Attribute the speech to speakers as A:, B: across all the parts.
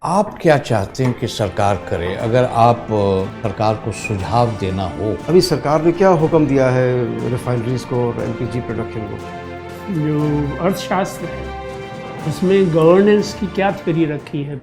A: आप क्या चाहते हैं कि सरकार करे, अगर आप सरकार को सुझाव देना हो?
B: अभी सरकार ने क्या हुक्म दिया है रिफाइनरीज को और एलपीजी प्रोडक्शन को?
C: जो अर्थशास्त्र है उसमें गवर्नेंस की क्या थ्योरी रखी है।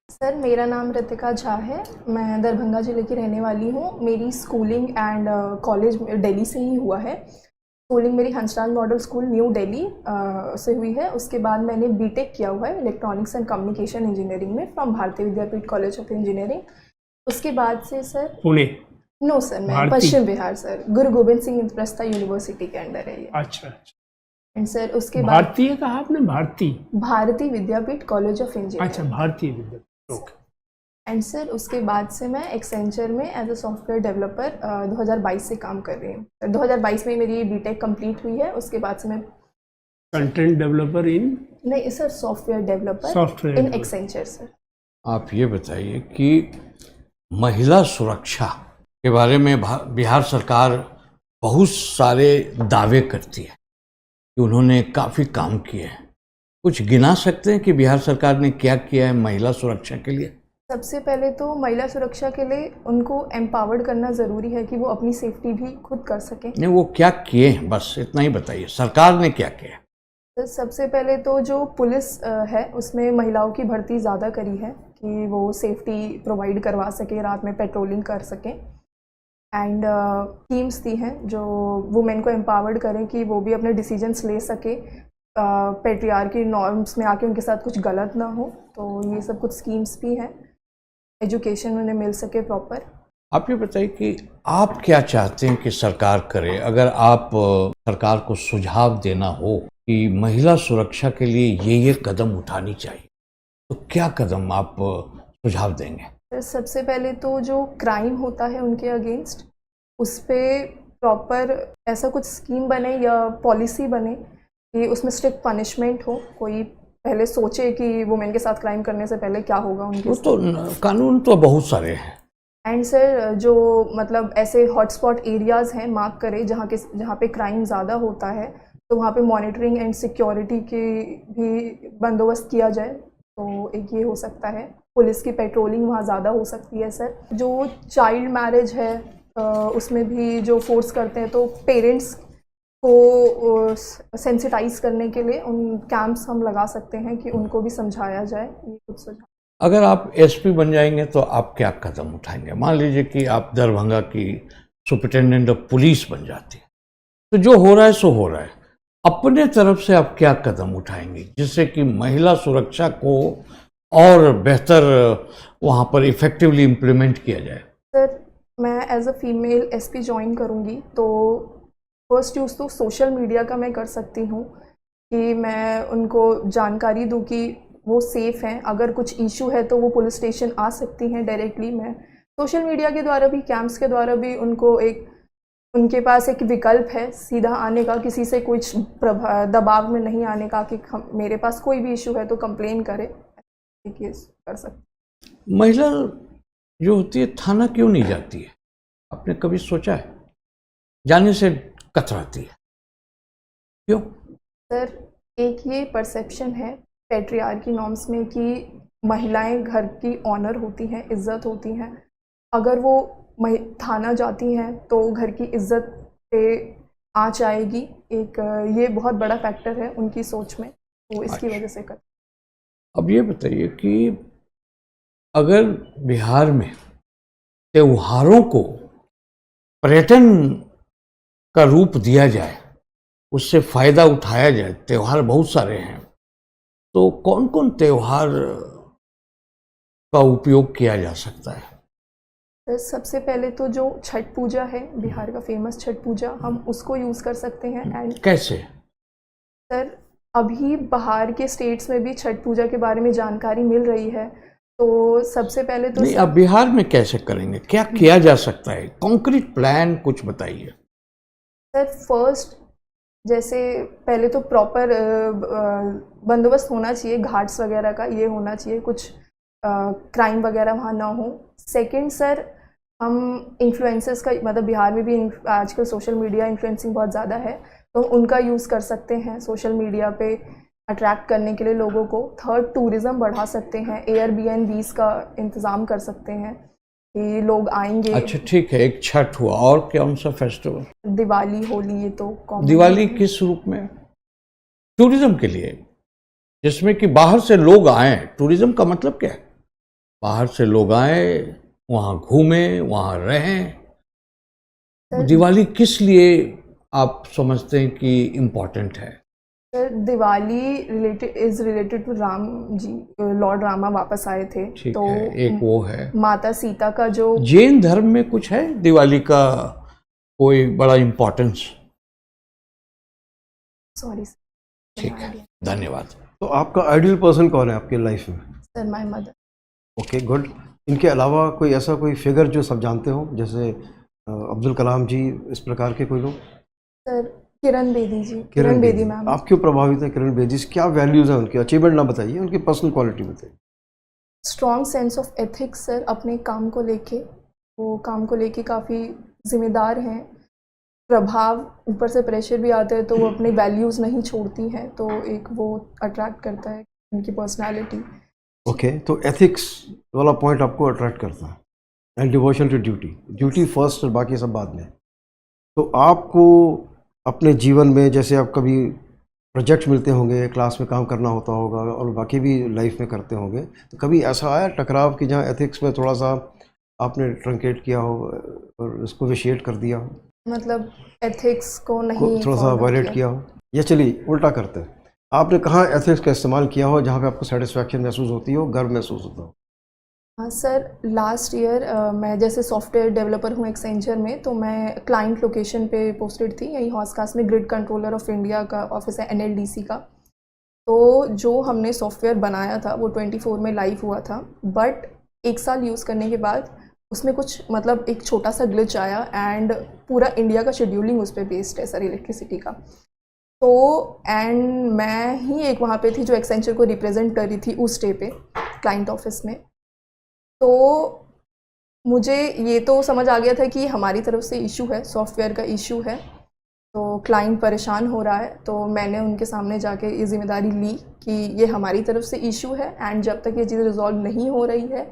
D: सर, मेरा नाम रितिका झा है। मैं दरभंगा ज़िले की रहने वाली हूँ। मेरी स्कूलिंग एंड कॉलेज दिल्ली से ही हुआ है। स्कूलिंग मेरी Hansraj model school new Delhi से हुई है। उसके बाद मैंने बीटेक किया हुआ है इलेक्ट्रॉनिक्स एंड कम्युनिकेशन इंजीनियरिंग में फ्रॉम भारतीय विद्यापीठ कॉलेज ऑफ इंजीनियरिंग। उसके बाद से सर
C: पुणे?
D: नो सर, मैं पश्चिम बिहार सर, गुरु गोविंद सिंह इंद्रप्रस्थ यूनिवर्सिटी के अंडर है ये।
C: अच्छा।
D: एंड सर उसके बाद
C: भारतीय कहा आपने?
D: भारतीय विद्यापीठ कॉलेज ऑफ इंजीनियरिंग।
C: अच्छा, भारतीय विद्यापीठ। ओके।
D: एंड सर उसके बाद से मैं एक्सेंचर में एज अ सॉफ्टवेयर डेवलपर 2022 से काम कर रही हूँ। 2022 में मेरी बीटेक कंप्लीट हुई है। उसके बाद से मैं
C: कंटेंट डेवलपर इन?
D: नहीं sir, software developer in Accenture sir.
A: आप ये बताइए कि महिला सुरक्षा के बारे में बिहार सरकार बहुत सारे दावे करती है कि उन्होंने काफ़ी काम किए हैं। कुछ गिना सकते हैं कि बिहार सरकार ने क्या किया है महिला सुरक्षा के लिए?
D: सबसे पहले तो महिला सुरक्षा के लिए उनको एम्पावर्ड करना ज़रूरी है कि वो अपनी सेफ्टी भी खुद कर सकें।
A: नहीं, वो क्या किए हैं, बस इतना ही बताइए, सरकार ने क्या किया?
D: तो सबसे पहले तो जो पुलिस है उसमें महिलाओं की भर्ती ज़्यादा करी है कि वो सेफ्टी प्रोवाइड करवा सके, रात में पेट्रोलिंग कर सकें। एंड टीम्स दी हैं जो वुमेन को एम्पावर्ड करें कि वो भी अपने डिसीजंस ले सके, पेट्रियार्की नॉर्म्स में आके उनके साथ कुछ गलत ना हो। तो ये सब कुछ स्कीम्स भी हैं, एजुकेशन उन्हें मिल सके प्रॉपर।
A: आप ये बताइए कि आप क्या चाहते हैं कि सरकार करे, अगर आप सरकार को सुझाव देना हो कि महिला सुरक्षा के लिए ये कदम उठानी चाहिए, तो क्या कदम आप सुझाव देंगे?
D: सबसे पहले तो जो क्राइम होता है उनके अगेंस्ट, उस पर प्रॉपर ऐसा कुछ स्कीम बने या पॉलिसी बने कि उसमें स्ट्रिक्ट पनिशमेंट हो। कोई पहले सोचे कि वुमेन के साथ क्राइम करने से पहले क्या होगा उनके।
A: वो तो कानून तो बहुत सारे हैं।
D: एंड सर जो मतलब ऐसे हॉटस्पॉट एरियाज़ हैं मार्क करें जहाँ पे क्राइम ज़्यादा होता है, तो वहाँ पे मॉनिटरिंग एंड सिक्योरिटी की भी बंदोबस्त किया जाए। तो एक ये हो सकता है। पुलिस की पेट्रोलिंग वहाँ ज़्यादा हो सकती है सर। जो चाइल्ड मैरिज है उसमें भी जो फोर्स करते हैं, तो पेरेंट्स को सेंसिटाइज करने के लिए उन कैंप्स हम लगा सकते हैं कि उनको भी समझाया जाए। ये कुछ सुझाव।
A: अगर आप एसपी बन जाएंगे तो आप क्या कदम उठाएंगे? मान लीजिए कि आप दरभंगा की सुपरिटेंडेंट ऑफ पुलिस बन जाती है, तो जो हो रहा है सो हो रहा है, अपने तरफ से आप क्या कदम उठाएंगे जिससे कि महिला सुरक्षा को और बेहतर वहाँ पर इफेक्टिवली इम्प्लीमेंट किया जाए?
D: सर, मैं as a female SP join करूँगी तो फर्स्ट यूज़ तो सोशल मीडिया का मैं कर सकती हूँ कि मैं उनको जानकारी दूँ कि वो सेफ़ हैं। अगर कुछ इशू है तो वो पुलिस स्टेशन आ सकती हैं डायरेक्टली। मैं सोशल मीडिया के द्वारा भी, कैंप्स के द्वारा भी उनको उनके पास एक विकल्प है सीधा आने का, किसी से कुछ दबाव में नहीं आने का कि मेरे पास कोई भी इशू है तो कंप्लेन करे। ये कर सकते।
A: महिला जो होती है थाना क्यों नहीं जाती है? आपने कभी सोचा है? जाने से कतराती है, क्यों?
D: सर, एक ये परसेप्शन है पैट्रियार्की नॉर्म्स में कि महिलाएं घर की ऑनर होती हैं, इज्जत होती हैं। अगर वो थाना जाती हैं तो घर की इज्जत पे आँच आएगी। एक ये बहुत बड़ा फैक्टर है उनकी सोच में, तो इसकी वजह से कर।
A: अब ये बताइए कि अगर बिहार में त्योहारों को पर्यटन का रूप दिया जाए, उससे फायदा उठाया जाए, त्योहार बहुत सारे हैं, तो कौन कौन त्योहार का उपयोग किया जा सकता है?
D: सबसे पहले तो जो छठ पूजा है, बिहार का फेमस छठ पूजा, हम उसको यूज़ कर सकते हैं। एंड
A: कैसे?
D: सर, अभी बाहर के स्टेट्स में भी छठ पूजा के बारे में जानकारी मिल रही है। तो सबसे पहले तो
A: नहीं, अब बिहार में कैसे करेंगे, क्या किया जा सकता है, कॉन्क्रीट प्लान कुछ बताइए।
D: सर फर्स्ट जैसे पहले तो प्रॉपर बंदोबस्त होना चाहिए, घाट्स वगैरह का ये होना चाहिए, कुछ क्राइम वगैरह वहाँ ना हो। सेकंड सर, हम इन्फ्लुएंसर्स का मतलब बिहार में भी आजकल सोशल मीडिया इन्फ्लुएंसिंग बहुत ज़्यादा है, तो उनका यूज़ कर सकते हैं सोशल मीडिया पे अट्रैक्ट करने के लिए लोगों को। थर्ड, टूरिज़्म बढ़ा सकते हैं, एयरबीएनबीज का इंतज़ाम कर सकते हैं कि लोग आएंगे।
A: अच्छा ठीक है, एक छठ हुआ, और कौन सा फेस्टिवल?
D: दिवाली, होली, ये तो common
A: दिवाली
D: है।
A: किस रूप में? टूरिज्म के लिए, जिसमें कि बाहर से लोग आए। टूरिज्म का मतलब क्या है? बाहर से लोग आए, वहाँ घूमें, वहाँ रहें।
D: सर,
A: दिवाली किस लिए आप समझते हैं कि इम्पोर्टेंट है?
D: Sir Diwali related to Ram ji, Lord Rama वापस आए थे।
A: ठीक
D: तो
A: है, एक वो है।
D: माता सीता का जो
A: जैन धर्म में कुछ है दिवाली का कोई बड़ा इम्पोर्टेंस?
D: सॉरी
A: ठीक है, धन्यवाद।
B: तो आपका आइडियल पर्सन कौन है आपकी लाइफ में?
D: Sir, my mother.
B: Okay, good. इनके अलावा कोई ऐसा कोई फिगर जो सब जानते हो, जैसे अब्दुल कलाम जी, इस प्रकार के कोई लोग?
D: सर, किरण बेदी जी, किरण बेदी मैम।
B: आप क्यों प्रभावित हैं किरण बेदी से? क्या वैल्यूज़ हैं उनकी? अचीवमेंट ना बताइए, उनकी पर्सनल क्वालिटी बताइए।
D: Strong sense of ethics sir, अपने काम को लेके, वो काम को लेके काफ़ी जिम्मेदार हैं। प्रभाव, ऊपर से प्रेशर भी आता है तो वो अपने वैल्यूज़ नहीं छोड़ती हैं, तो एक वो अट्रैक्ट करता है उनकी पर्सनालिटी।
B: ओके, तो एथिक्स वाला पॉइंट आपको अट्रैक्ट करता है, and devotion to duty. Duty first और बाकी सब बाद में। तो आपको अपने जीवन में, जैसे आप कभी प्रोजेक्ट मिलते होंगे, क्लास में काम करना होता होगा और बाकी भी लाइफ में करते होंगे, तो कभी ऐसा आया टकराव कि जहाँ एथिक्स में थोड़ा सा आपने ट्रंकेट किया हो और उसको विशिएट कर दिया हो,
D: मतलब एथिक्स को नहीं
B: थोड़ा सा
D: follow
B: वायलेट किया हो? या चलिए उल्टा करते हैं, आपने कहाँ एथिक्स का इस्तेमाल किया हो जहाँ पे आपको सेटिस्फैक्शन महसूस होती हो, गर्व महसूस होता हो?
D: हाँ सर, लास्ट ईयर मैं जैसे सॉफ्टवेयर डेवलपर हूँ एक्सेंचर में, तो मैं क्लाइंट लोकेशन पे पोस्टेड थी, यही हॉस्कास में ग्रिड कंट्रोलर ऑफ इंडिया का ऑफिस है, NLDC का। तो जो हमने सॉफ्टवेयर बनाया था वो 24 में लाइव हुआ था, बट 1 साल यूज़ करने के बाद उसमें कुछ मतलब एक छोटा सा ग्लिच आया, एंड पूरा इंडिया का शेड्यूलिंग उस पर बेस्ड है सर, इलेक्ट्रिसिटी का। तो एंड मैं ही एक वहाँ पे थी जो एक्सेंचर को रिप्रेजेंट कर रही थी उस डे पे क्लाइंट ऑफिस में। तो मुझे ये तो समझ आ गया था कि हमारी तरफ से इशू है, सॉफ्टवेयर का इशू है, तो क्लाइंट परेशान हो रहा है। तो मैंने उनके सामने जाके ये जिम्मेदारी ली कि ये हमारी तरफ से इशू है, एंड जब तक ये चीज़ रिजॉल्व नहीं हो रही है,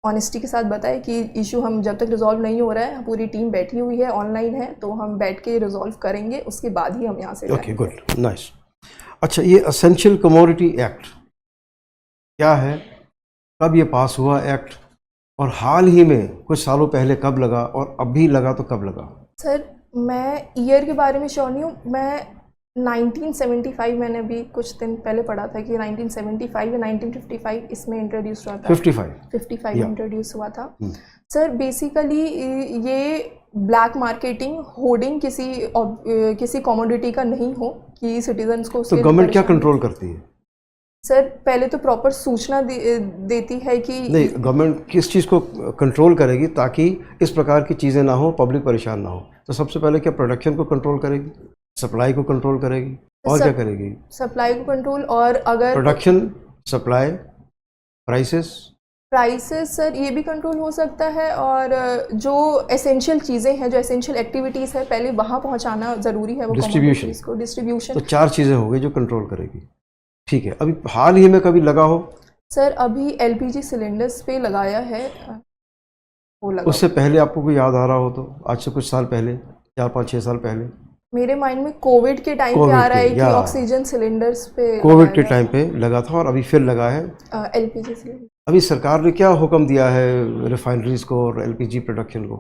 D: ऑनेस्टी के साथ बताए कि इशू हम जब तक रिजॉल्व नहीं हो रहा है, पूरी टीम बैठी हुई है, ऑनलाइन है, तो हम बैठ के रिजॉल्व करेंगे, उसके बाद ही हम यहाँ से
B: ओके, गुड, नाइस। अच्छा, ये एसेंशियल कमोडिटी एक्ट क्या है, कब ये पास हुआ एक्ट, और हाल ही में कुछ सालों पहले कब लगा, और अभी लगा तो कब लगा?
D: सर, मैं ईयर के बारे में श्योर नहीं हूँ, मैं 1975 मैंने अभी कुछ दिन पहले पढ़ा था कि 1975 या 1955 इसमें इंट्रोड्यूस हुआ था। 55
B: Yeah.
D: इंट्रोड्यूस हुआ था। सर बेसिकली ये ब्लैक मार्केटिंग, होर्डिंग किसी कमोडिटी का नहीं हो कि सिटीजन्स को
B: तो
D: उसके
B: गवर्नमेंट क्या
D: परेशानी-
B: कंट्रोल करती है?
D: सर पहले तो प्रॉपर सूचना देती है कि
B: नहीं, गवर्नमेंट किस चीज़ को कंट्रोल करेगी ताकि इस प्रकार की चीज़ें ना हो, पब्लिक परेशान ना हो? तो सबसे पहले क्या प्रोडक्शन को कंट्रोल करेगी, सप्लाई को कंट्रोल करेगी, और क्या करेगी?
D: सप्लाई को कंट्रोल, और अगर
B: प्रोडक्शन, सप्लाई, प्राइसेस
D: सर ये भी कंट्रोल हो सकता है, और जो एसेंशियल चीज़ें हैं, जो एसेंशियल एक्टिविटीज़ है, पहले वहाँ पहुँचाना ज़रूरी है, वो
B: डिस्ट्रीब्यूशन
D: को डिस्ट्रीब्यूशन।
B: तो 4 चीज़ें हो गई जो कंट्रोल करेगी। ठीक है, अभी हाल ही में कभी लगा हो?
D: सर अभी LPG सिलेंडर्स पे लगाया है, वो लगा।
B: उससे पहले आपको कोई याद आ रहा हो तो, आज से कुछ साल पहले, 4, 5, 6 साल पहले?
D: मेरे माइंड में कोविड के टाइम पे आ रहा है कि ऑक्सीजन सिलेंडर्स पे
B: कोविड के टाइम पे लगा था, और अभी फिर लगा है
D: LPG सिलेंडर।
B: अभी सरकार ने क्या हुक्म दिया है रिफाइनरीज को और LPG प्रोडक्शन को?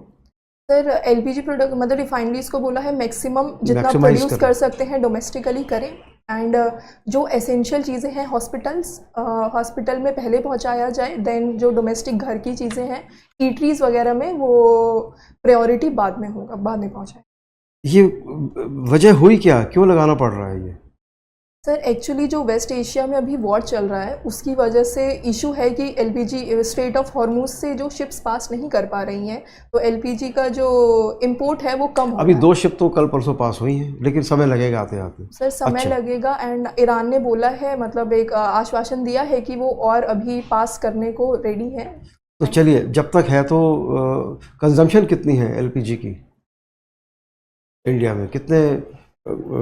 D: सर LPG प्रोडक्ट मतलब रिफाइनरीज को बोला है मैक्सिमम जितना
B: Maximize
D: प्रोड्यूस
B: करें।
D: कर सकते हैं डोमेस्टिकली करें, एंड जो एसेंशियल चीज़ें हैं हॉस्पिटल में पहले पहुंचाया जाए, देन जो डोमेस्टिक घर की चीज़ें हैं ईटरीज वगैरह में वो प्रायोरिटी बाद में होगा, बाद में पहुंचाए।
B: ये वजह हुई क्या, क्यों लगाना पड़ रहा है ये?
D: सर एक्चुअली जो वेस्ट एशिया में अभी वॉर चल रहा है उसकी वजह से इशू है कि एलपीजी स्ट्रेट ऑफ हॉर्मुज से जो शिप्स पास नहीं कर पा रही हैं, तो एलपीजी का जो इंपोर्ट है वो कम हो
B: अभी
D: रहा है।
B: 2 शिप तो कल परसों पास हुई हैं, लेकिन समय लगेगा आते आते।
D: सर समय
B: अच्छा।
D: लगेगा एंड ईरान ने बोला है, मतलब एक आश्वासन दिया है कि वो और अभी पास करने को रेडी है।
B: तो चलिए, जब तक है तो कंजम्पशन कितनी है एलपीजी की इंडिया में, कितने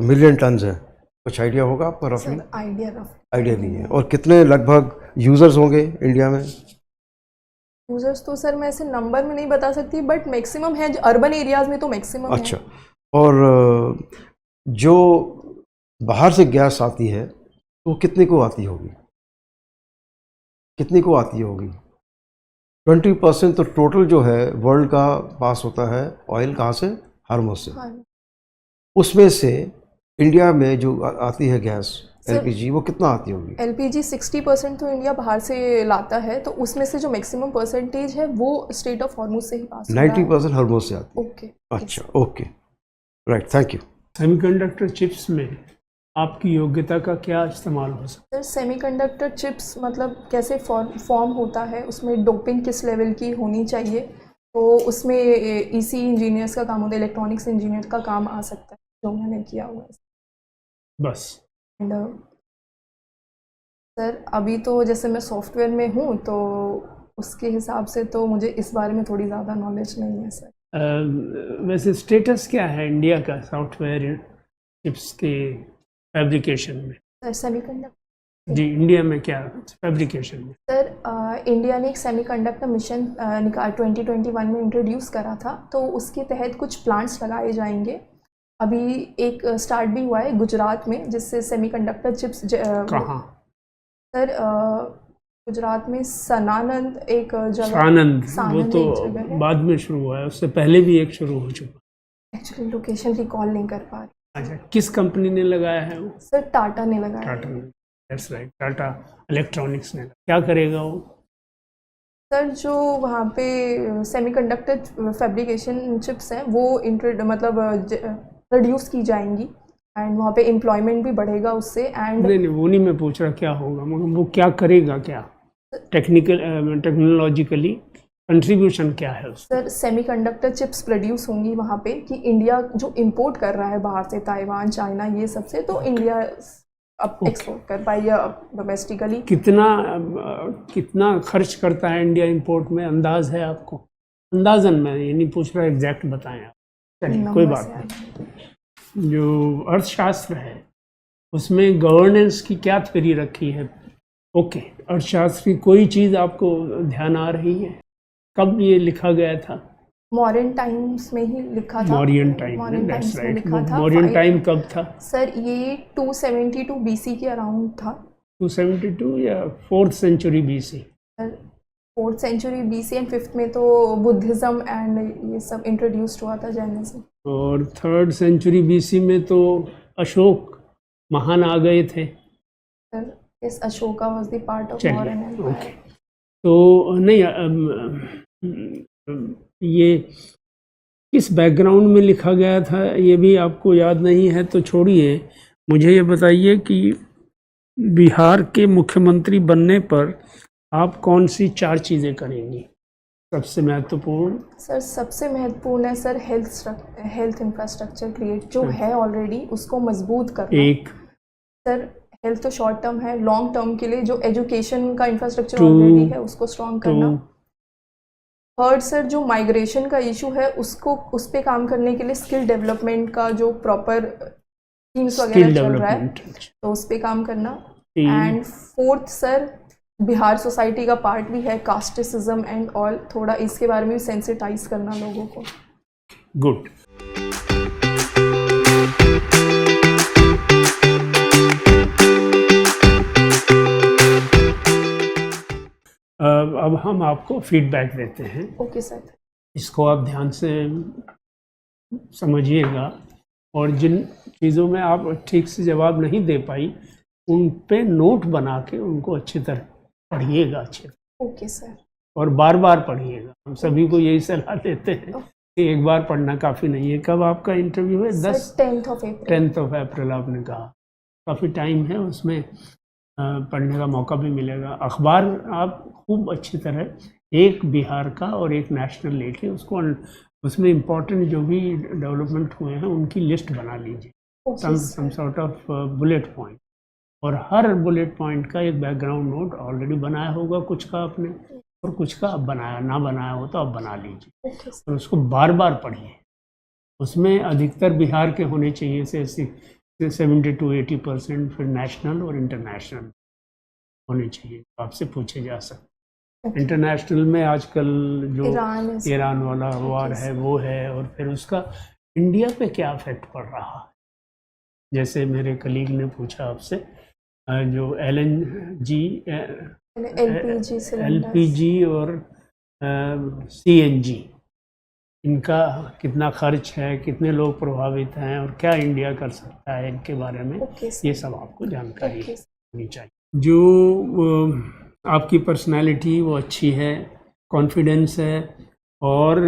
B: मिलियन टन्स है, कुछ आइडिया होगा आपको रफली?
D: सर आइडिया रफ
B: आइडिया नहीं है। और कितने लगभग यूजर्स होंगे इंडिया में?
D: यूजर्स तो सर मैं ऐसे नंबर में नहीं बता सकती, बट मैक्सिमम है अर्बन एरियाज में, तो मैक्सिमम
B: अच्छा। और जो बाहर से गैस आती है तो कितने को आती होगी, कितनी को आती होगी? 20% तो टोटल जो है वर्ल्ड का पास होता है ऑयल, कहाँ से? हार्मोज से।
D: हाँ
B: उसमें से इंडिया में जो आती है गैस
D: सर,
B: एलपीजी, वो कितना आती होगी?
D: एलपीजी 60% तो इंडिया बाहर से लाता है, तो उसमें से जो मैक्सिमम परसेंटेज है वो स्टेट ऑफ हॉर्मुज से ही पास हो रहा है।
B: 90% हार्मोज से आती है।
D: ओके।
B: अच्छा, okay, right, thank you.
C: Semiconductor chips में आपकी योग्यता का क्या इस्तेमाल हो सकता
D: सर सेमीकंडक्टर चिप्स मतलब कैसे फॉर्म होता है, उसमें डोपिंग किस लेवल की होनी चाहिए, तो उसमें ईसी इंजीनियर्स का काम होता है, इलेक्ट्रॉनिक्स इंजीनियर का काम आ सकता है, जो मैंने किया हुआ है।
C: बस?
D: एंड सर अभी तो जैसे मैं सॉफ्टवेयर में हूँ, तो उसके हिसाब से तो मुझे इस बारे में थोड़ी ज़्यादा नॉलेज नहीं है सर।
C: वैसे स्टेटस क्या है इंडिया का सॉफ्टवेयर चिप्स के फैब्रिकेशन में?
D: सर सेमीकंडक्टर,
C: जी, इंडिया में क्या फैब्रिकेशन में?
D: सर इंडिया ने एक सेमीकंडक्टर मिशन 2021 में इंट्रोड्यूस करा था, तो उसके तहत कुछ प्लांट्स लगाए जाएंगे। अभी एक स्टार्ट भी हुआ है गुजरात में, जिससे सेमीकंडक्टर चिप्स
C: कहाँ?
D: सर गुजरात में सनानंद एक जगह,
C: सानंद, वो
D: सानंद
C: तो
D: एक जगह है।
C: बाद में शुरू हुआ है, उससे पहले भी एक शुरू हो चुका।
D: एक्चुअली लोकेशन रिकॉल नहीं कर पा रही।
C: अच्छा, किस कंपनी ने लगाया है वो?
D: सर टाटा ने लगाया है।
C: टाटा ने। दैट्स राइट, टाटा इलेक्ट्रॉनिक्स ने। क्या करेगा वो?
D: सर जो वहाँ पे सेमीकंडक्टर फैब्रिकेशन चिप्स हैं वो प्रोड्यूस की जाएंगी, एंड वहाँ पे एम्प्लॉयमेंट भी बढ़ेगा उससे। एंड
C: नहीं, वो नहीं मैं पूछ रहा क्या होगा, मगर वो क्या करेगा, क्या टेक्नोलॉजिकली कंट्रीब्यूशन क्या है उसका?
D: सर सेमीकंडक्टर चिप्स प्रोड्यूस होंगी वहाँ पे, कि इंडिया जो इंपोर्ट कर रहा है बाहर से, ताइवान, चाइना, ये सब से, तो इंडिया अब एक्सपोर्ट कर पाए या डोमेस्टिकली।
C: कितना खर्च करता है इंडिया इंपोर्ट में, अंदाज है आपको? अंदाजन, मैं ये नहीं पूछ रहा, एग्जैक्ट बताएं आप। चलिए, कोई बात नहीं। जो अर्थशास्त्र है उसमें गवर्नेंस की क्या थ्योरी रखी है? ओके, अर्थशास्त्र की कोई चीज़ आपको ध्यान आ रही है? कब ये लिखा गया था?
D: मॉडर्न टाइम्स में ही लिखा था।
C: Modern time,
D: modern
C: that's
D: times में
C: राइट।
D: लिखा था।
C: मॉडर्न टाइम कब था?
D: सर ये 272 बीसी के अराउंड था।
C: 272 या 4th century BC?
D: Sir 4th century BC, and 5th में तो बुद्धिज़्म एंड ये सब इंट्रोड्यूस्ड हुआ था, जैनिज्म।
C: और 3rd सेंचुरी बीसी में तो अशोक महान आ गए थे।
D: सर इस Ashoka was the part of modern
C: चलिए,
D: एम्पायर।
C: ओके। तो नहीं, ये किस बैकग्राउंड में लिखा गया था ये भी आपको याद नहीं है तो छोड़िए। मुझे ये बताइए कि बिहार के मुख्यमंत्री बनने पर आप कौन सी 4 चीज़ें करेंगी सबसे महत्वपूर्ण?
D: सर सबसे महत्वपूर्ण है सर हेल्थ इंफ्रास्ट्रक्चर क्रिएट जो है ऑलरेडी, उसको मजबूत करना।
C: एक
D: सर हेल्थ तो शॉर्ट टर्म है, लॉन्ग टर्म के लिए जो एजुकेशन का इंफ्रास्ट्रक्चर
C: Two.
D: ऑलरेडी है उसको स्ट्रॉन्ग करना।
C: 2,
D: थर्ड सर जो माइग्रेशन का इशू है उसको उस पे काम करने के लिए स्किल डेवलपमेंट का जो प्रॉपर स्कीम्स वगैरह
C: स्किल
D: चल रहा है
C: डेवलपमेंट।
D: तो उस पे काम करना।
C: 3,
D: and fourth sir Bihar society का पार्ट भी है कास्टिसिज्म एंड ऑल, थोड़ा इसके बारे में भी सेंसिटाइज करना लोगों को।
C: गुड। अब हम आपको फीडबैक देते हैं,
D: ओके सर।
C: इसको आप ध्यान से समझिएगा, और जिन चीज़ों में आप ठीक से जवाब नहीं दे पाई उन पे नोट बना के उनको अच्छी तरह पढ़िएगा, अच्छे तरह,
D: ओके सर।
C: और बार बार पढ़िएगा। हम सभी को यही सलाह देते हैं कि एक बार पढ़ना काफ़ी नहीं है। कब आपका इंटरव्यू है? 10
D: 10th of April।
C: 10th of April आपने कहा, काफ़ी टाइम है उसमें, पढ़ने का मौका भी मिलेगा। अखबार आप खूब अच्छी तरह एक बिहार का और एक नेशनल लेके उसको उसमें इम्पोर्टेंट जो भी डेवलपमेंट हुए हैं उनकी लिस्ट बना लीजिए, some sort of bullet point, और हर बुलेट पॉइंट का एक बैकग्राउंड नोट ऑलरेडी बनाया होगा कुछ का आपने, और कुछ का अब ना बनाया हो तो आप बना लीजिए, और उसको बार बार पढ़िए। उसमें अधिकतर बिहार के होने चाहिए से 70 to 80%, फिर नेशनल और इंटरनेशनल होने चाहिए, आपसे पूछे जा सकते। इंटरनेशनल में आजकल जो ईरान वाला वार है वो है, और फिर उसका इंडिया पे क्या इफेक्ट पड़ रहा है। जैसे मेरे कलीग ने पूछा आपसे, जो एलपीजी और सीएनजी, इनका कितना खर्च है, कितने लोग प्रभावित हैं और क्या इंडिया कर सकता है इनके बारे में, ये सब आपको जानकारी होनी चाहिए। जो आपकी पर्सनालिटी वो अच्छी है, कॉन्फिडेंस है, और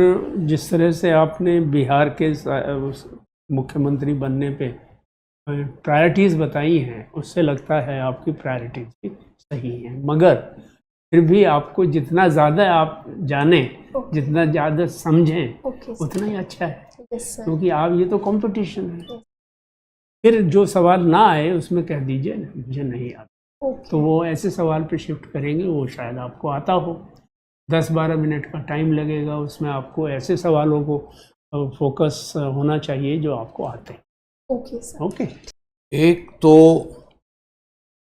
C: जिस तरह से आपने बिहार के मुख्यमंत्री बनने पे प्रायोरिटीज़ बताई हैं, उससे लगता है आपकी प्रायोरिटीज़ भी सही हैं। मगर फिर भी आपको जितना ज़्यादा आप जानें, जितना ज़्यादा समझें, उतना ही अच्छा है, क्योंकि आप ये तो कंपटीशन है। फिर जो सवाल ना आए उसमें कह दीजिए मुझे नहीं आता, तो वो ऐसे सवाल पे शिफ्ट करेंगे वो शायद आपको आता हो। 10-12 मिनट का टाइम लगेगा, उसमें आपको ऐसे सवालों को फोकस होना चाहिए जो आपको आते हैं। ओके।
A: एक तो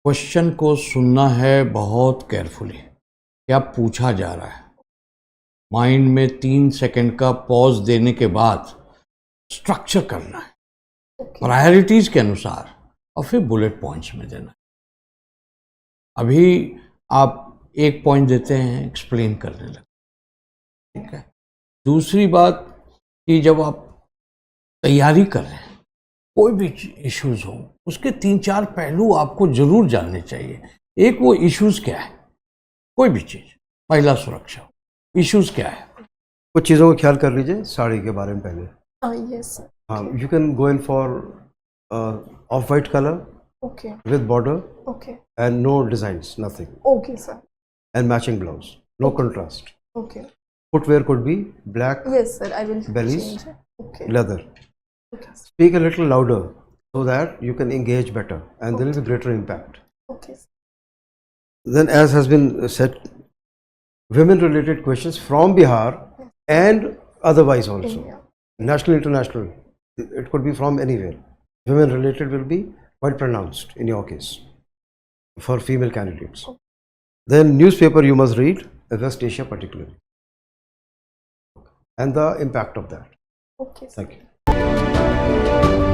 A: क्वेश्चन को सुनना है बहुत केयरफुली, क्या पूछा जा रहा है। माइंड में 3 सेकंड का पॉज देने के बाद स्ट्रक्चर करना है प्रायोरिटीज के अनुसार, और फिर बुलेट पॉइंट्स में देना है। अभी आप एक पॉइंट देते हैं, एक्सप्लेन करने लगते, ठीक है। दूसरी बात कि जब आप तैयारी कर रहे हैं, कोई भी इश्यूज हो, उसके 3-4 पहलू आपको जरूर जानने चाहिए। एक, वो इश्यूज क्या है, कोई भी चीज, महिला सुरक्षा, इश्यूज क्या है।
B: कुछ चीज़ों का ख्याल कर लीजिए। साड़ी के बारे में पहले,
D: यस सर।
B: हाँ, you can go in for of white colour
D: Okay.
B: with border
D: Okay.
B: and no designs, nothing,
D: Okay, sir.
B: and matching blouse, no contrast.
D: Okay.
B: Footwear could be black,
D: Yes, sir. I will
B: bellies,
D: change it. Okay.
B: leather.
D: Okay.
B: Speak a little louder so that you can engage better and there will be greater impact.
D: Okay.
B: Then, as has been said, women related questions from Bihar and otherwise also,
D: India.
B: national, international, it could be from anywhere. Women related will be quite pronounced in your case for female candidates. Then newspaper you must read, West Asia particularly, and the impact of that.
D: Okay.
B: Thank you.